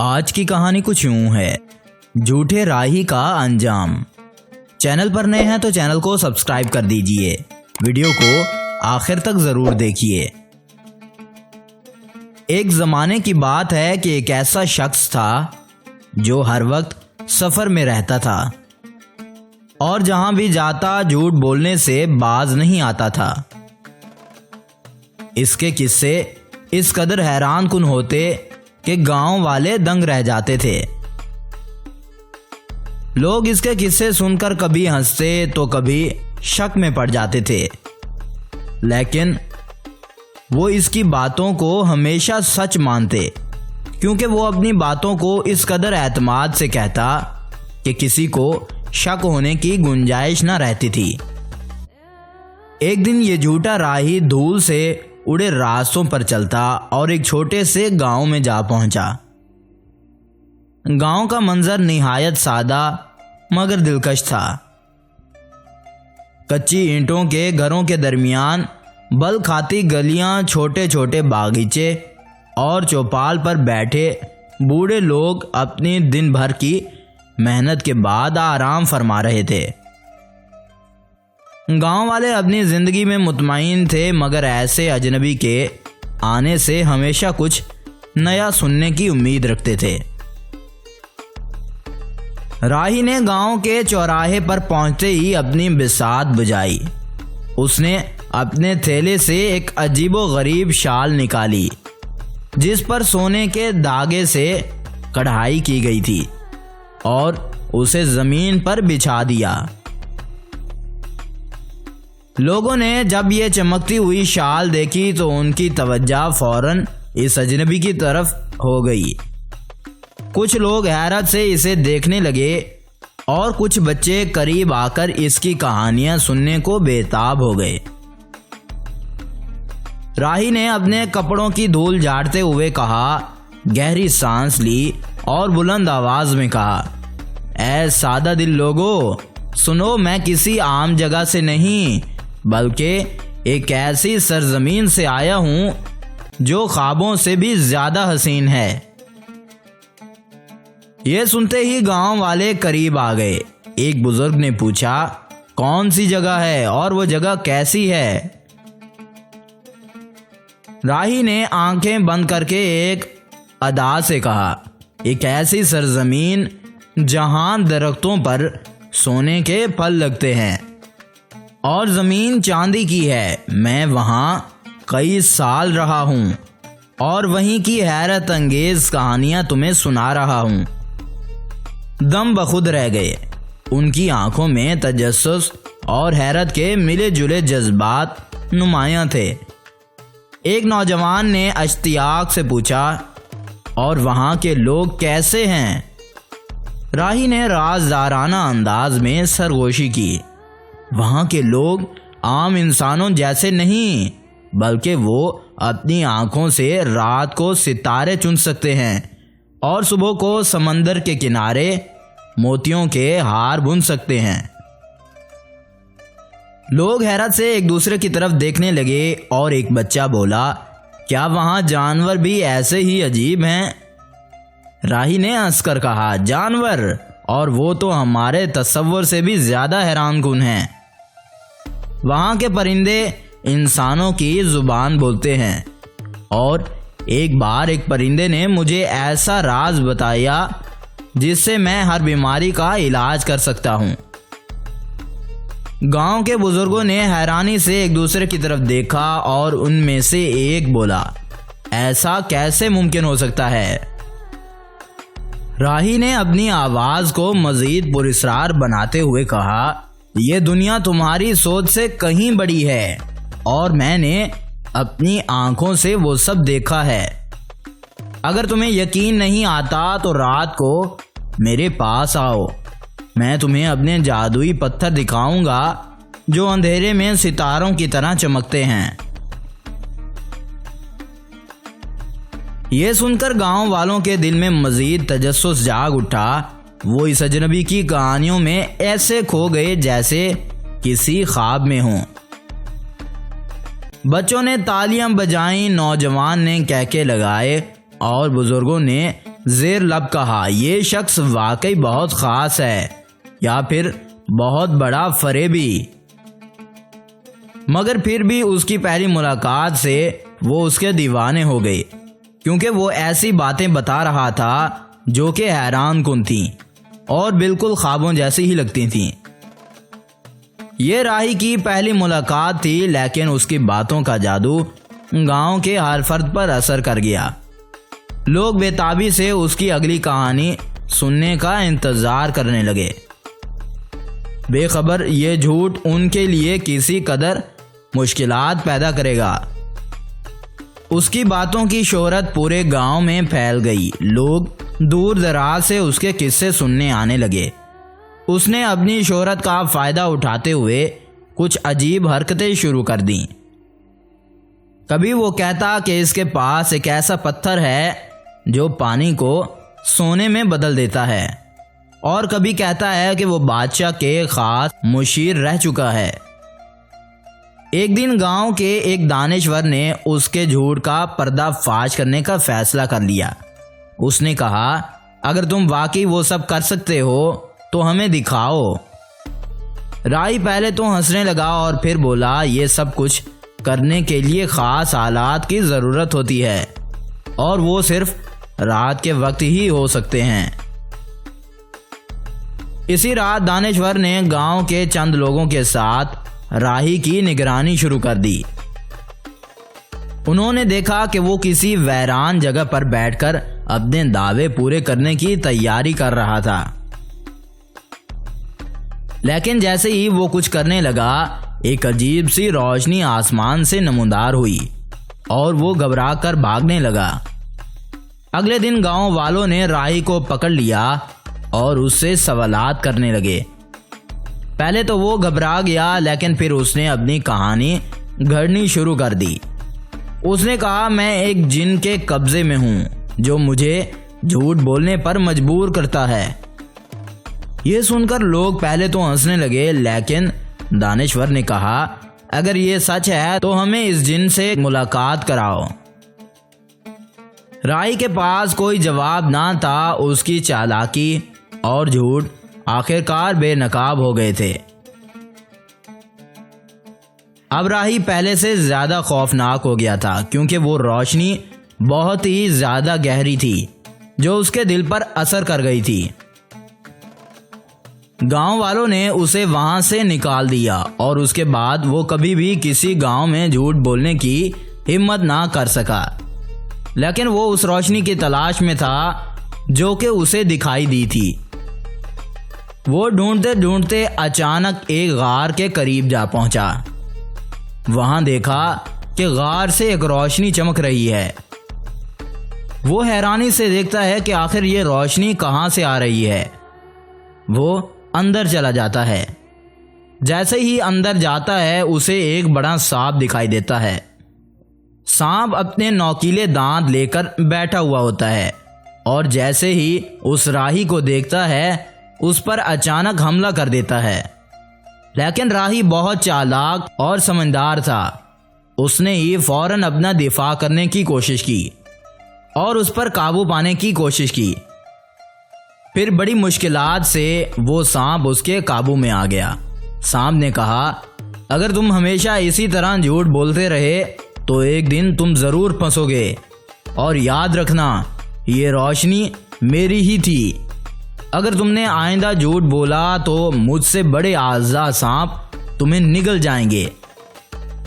आज की कहानी कुछ यूं है, झूठे राही का अंजाम। चैनल पर नए हैं तो चैनल को सब्सक्राइब कर दीजिए। वीडियो को आखिर तक जरूर देखिए। एक जमाने की बात है कि एक ऐसा शख्स था जो हर वक्त सफर में रहता था और जहां भी जाता झूठ बोलने से बाज नहीं आता था। इसके किस्से इस कदर हैरान कुन होते कि गांव वाले दंग रह जाते थे। लोग इसके किस्से सुनकर कभी हंसते तो कभी शक में पड़ जाते थे, लेकिन वो इसकी बातों को हमेशा सच मानते, क्योंकि वो अपनी बातों को इस कदर एतमाद से कहता कि किसी को शक होने की गुंजाइश न रहती थी। एक दिन ये झूठा राही धूल से उड़े रास्तों पर चलता और एक छोटे से गांव में जा पहुंचा। गांव का मंजर निहायत सादा मगर दिलकश था। कच्ची ईंटों के घरों के दरमियान बल खाती गलियां, छोटे छोटे बागीचे और चौपाल पर बैठे बूढ़े लोग अपनी दिन भर की मेहनत के बाद आराम फरमा रहे थे। गांव वाले अपनी जिंदगी में मुतमईन थे, मगर ऐसे अजनबी के आने से हमेशा कुछ नया सुनने की उम्मीद रखते थे। राही ने गांव के चौराहे पर पहुंचते ही अपनी बिसात बुझाई। उसने अपने थैले से एक अजीबो-गरीब शाल निकाली जिस पर सोने के धागे से कढ़ाई की गई थी और उसे जमीन पर बिछा दिया। लोगों ने जब ये चमकती हुई शाल देखी तो उनकी तवज्जो फौरन इस अजनबी की तरफ हो गई। कुछ लोग हैरत से इसे देखने लगे और कुछ बच्चे करीब आकर इसकी कहानियां सुनने को बेताब हो गए। राही ने अपने कपड़ों की धूल झाड़ते हुए कहा, गहरी सांस ली और बुलंद आवाज में कहा, ऐ सादा दिल लोगों, सुनो, मैं किसी आम जगह से नहीं बल्कि एक ऐसी सरजमीन से आया हूं जो ख्वाबों से भी ज्यादा हसीन है। यह सुनते ही गांव वाले करीब आ गए। एक बुजुर्ग ने पूछा, कौन सी जगह है और वो जगह कैसी है? राही ने आंखें बंद करके एक अदा से कहा, एक ऐसी सरजमीन जहां दरख्तों पर सोने के फल लगते हैं और जमीन चांदी की है। मैं वहां कई साल रहा हूं और वहीं की हैरत अंगेज कहानियां तुम्हें सुना रहा हूं। दम बखुद रह गए। उनकी आंखों में तजस्सुस और हैरत के मिले जुले जज्बात नुमायां थे। एक नौजवान ने अश्तियाक से पूछा, और वहां के लोग कैसे हैं? राही ने राजदाराना अंदाज में सरगोशी की, वहां के लोग आम इंसानों जैसे नहीं, बल्कि वो अपनी आंखों से रात को सितारे चुन सकते हैं और सुबह को समंदर के किनारे मोतियों के हार बुन सकते हैं। लोग हैरत से एक दूसरे की तरफ देखने लगे और एक बच्चा बोला, क्या वहां जानवर भी ऐसे ही अजीब हैं? राही ने हंसकर कहा, जानवर, और वो तो हमारे तसव्वुर से भी ज्यादा हैरानकुन हैं। वहां के परिंदे इंसानों की जुबान बोलते हैं और एक बार एक परिंदे ने मुझे ऐसा राज बताया जिससे मैं हर बीमारी का इलाज कर सकता हूं। गांव के बुजुर्गों ने हैरानी से एक दूसरे की तरफ देखा और उनमें से एक बोला, ऐसा कैसे मुमकिन हो सकता है? राही ने अपनी आवाज को मजीद पुरस्रार बनाते हुए कहा, ये दुनिया तुम्हारी सोच से कहीं बड़ी है और मैंने अपनी आंखों से वो सब देखा है। अगर तुम्हें यकीन नहीं आता तो रात को मेरे पास आओ, मैं तुम्हें अपने जादुई पत्थर दिखाऊंगा जो अंधेरे में सितारों की तरह चमकते हैं। यह सुनकर गांव वालों के दिल में मजीद तजस्सुस जाग उठा। वो इस अजनबी की कहानियों में ऐसे खो गए जैसे किसी ख्वाब में हों। बच्चों ने तालियां बजाईं, नौजवान ने कहके लगाए और बुजुर्गों ने जेर लब कहा, ये शख्स वाकई बहुत खास है या फिर बहुत बड़ा फरेबी। मगर फिर भी उसकी पहली मुलाकात से वो उसके दीवाने हो गए, क्योंकि वो ऐसी बातें बता रहा था जो कि हैरान कुन थीं और बिल्कुल ख्वाबों जैसी ही लगती थीं। ये राही की पहली मुलाकात थी, लेकिन उसकी बातों का जादू गांव के हर फर्द पर असर कर गया। लोग बेताबी से उसकी अगली कहानी सुनने का इंतजार करने लगे। बेखबर ये झूठ उनके लिए किसी कदर मुश्किलात पैदा करेगा। उसकी बातों की शोहरत पूरे गांव में फैल गई। लोग दूर दराज से उसके किस्से सुनने आने लगे। उसने अपनी शोहरत का फायदा उठाते हुए कुछ अजीब हरकतें शुरू कर दी। कभी वो कहता कि इसके पास एक ऐसा पत्थर है जो पानी को सोने में बदल देता है, और कभी कहता है कि वो बादशाह के खास मुशीर रह चुका है। एक दिन गांव के एक दानिश्वर ने उसके झूठ का पर्दाफाश करने का फैसला कर लिया। उसने कहा, अगर तुम वाकई वो सब कर सकते हो तो हमें दिखाओ। राही पहले तो हंसने लगा और फिर बोला, ये सब कुछ करने के लिए खास हालात की ज़रूरत होती है और वो सिर्फ रात के वक्त ही हो सकते हैं। इसी रात दानिश्वर ने गांव के चंद लोगों के साथ राही की निगरानी शुरू कर दी। उन्होंने देखा कि वो किसी वीरान जगह पर बैठकर अपने दावे पूरे करने की तैयारी कर रहा था। लेकिन जैसे ही वो कुछ करने लगा, एक अजीब सी रोशनी आसमान से नमूदार हुई और वो घबरा कर भागने लगा। अगले दिन गांव वालों ने राही को पकड़ लिया और उससे सवालात करने लगे। पहले तो वो घबरा गया, लेकिन फिर उसने अपनी कहानी गढ़नी शुरू कर दी। उसने कहा, मैं एक जिन के कब्जे में हूं जो मुझे झूठ बोलने पर मजबूर करता है। ये सुनकर लोग पहले तो हंसने लगे, लेकिन दानिश्वर ने कहा, अगर ये सच है तो हमें इस जिन से मुलाकात कराओ। राही के पास कोई जवाब ना था। उसकी चालाकी और झूठ आखिरकार बेनकाब हो गए थे। अब राही पहले से ज्यादा खौफनाक हो गया था, क्योंकि वो रोशनी बहुत ही ज्यादा गहरी थी जो उसके दिल पर असर कर गई थी। गांव वालों ने उसे वहां से निकाल दिया और उसके बाद वो कभी भी किसी गांव में झूठ बोलने की हिम्मत ना कर सका। लेकिन वो उस रोशनी की तलाश में था जो कि उसे दिखाई दी थी। वो ढूंढते ढूंढते अचानक एक गार के करीब जा पहुंचा। वहां देखा कि गार से एक रोशनी चमक रही है। वो हैरानी से देखता है कि आखिर ये रोशनी कहां से आ रही है। वो अंदर चला जाता है। जैसे ही अंदर जाता है, उसे एक बड़ा सांप दिखाई देता है। सांप अपने नौकीले दांत लेकर बैठा हुआ होता है और जैसे ही उस राही को देखता है, उस पर अचानक हमला कर देता है। लेकिन राही बहुत चालाक और समझदार था। उसने ही फौरन अपना दिफा करने की कोशिश की और उस पर काबू पाने की कोशिश की। फिर बड़ी मुश्किलात से वो सांप उसके काबू में आ गया। सांप ने कहा, अगर तुम हमेशा इसी तरह झूठ बोलते रहे तो एक दिन तुम जरूर फंसोगे, और याद रखना ये रोशनी मेरी ही थी। अगर तुमने आइंदा झूठ बोला तो मुझसे बड़े आज़ाद सांप तुम्हें निगल जाएंगे।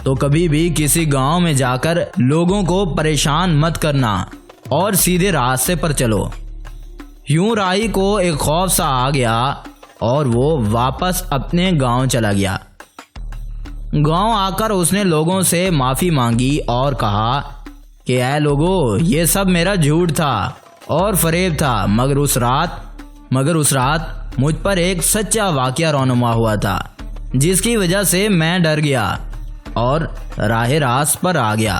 तो कभी भी किसी गांव में जाकर लोगों को परेशान मत करना और सीधे रास्ते पर चलो। यूं राही को एक खौफ सा आ गया और वो वापस अपने गांव चला गया। गांव आकर उसने लोगों से माफ़ी मांगी और कहा कि ऐ लोगों, ये सब मेरा झूठ था और फरेब था, मगर उस रात मुझ पर एक सच्चा वाकया रौनुमा हुआ था, जिसकी वजह से मैं डर गया और राह रास्त पर आ गया।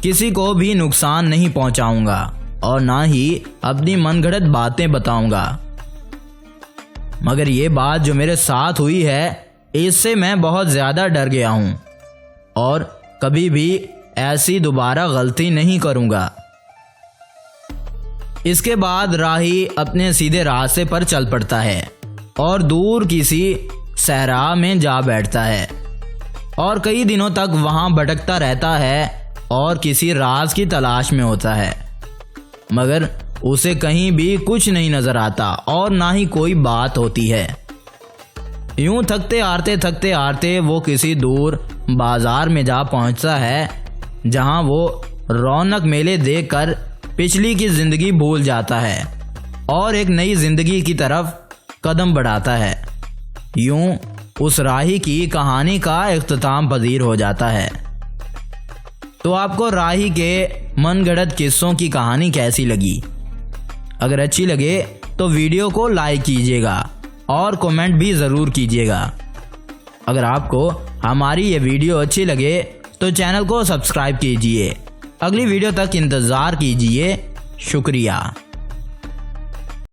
किसी को भी नुकसान नहीं पहुंचाऊंगा और ना ही अपनी मनगढ़ंत बातें बताऊंगा। मगर ये बात जो मेरे साथ हुई है, इससे मैं बहुत ज़्यादा डर गया हूं और कभी भी ऐसी दोबारा गलती नहीं करूंगा। इसके बाद राही अपने सीधे रास्ते पर चल पड़ता है और दूर किसी सहरा में जा बैठता है और कई दिनों तक वहां भटकता रहता है और किसी राज की तलाश में होता है, मगर उसे कहीं भी कुछ नहीं नजर आता और ना ही कोई बात होती है। यूं थकते हारते वो किसी दूर बाजार में जा पहुंचता है, जहां वो रौनक मेले देखकर पिछली की जिंदगी भूल जाता है और एक नई जिंदगी की तरफ कदम बढ़ाता है। यूं उस राही की कहानी का इख्तिताम पजीर हो जाता है। तो आपको राही के मनगढ़ंत किस्सों की कहानी कैसी लगी? अगर अच्छी लगे तो वीडियो को लाइक कीजिएगा और कमेंट भी ज़रूर कीजिएगा। अगर आपको हमारी ये वीडियो अच्छी लगे तो चैनल को सब्सक्राइब कीजिए। अगली वीडियो तक इंतज़ार कीजिए। शुक्रिया।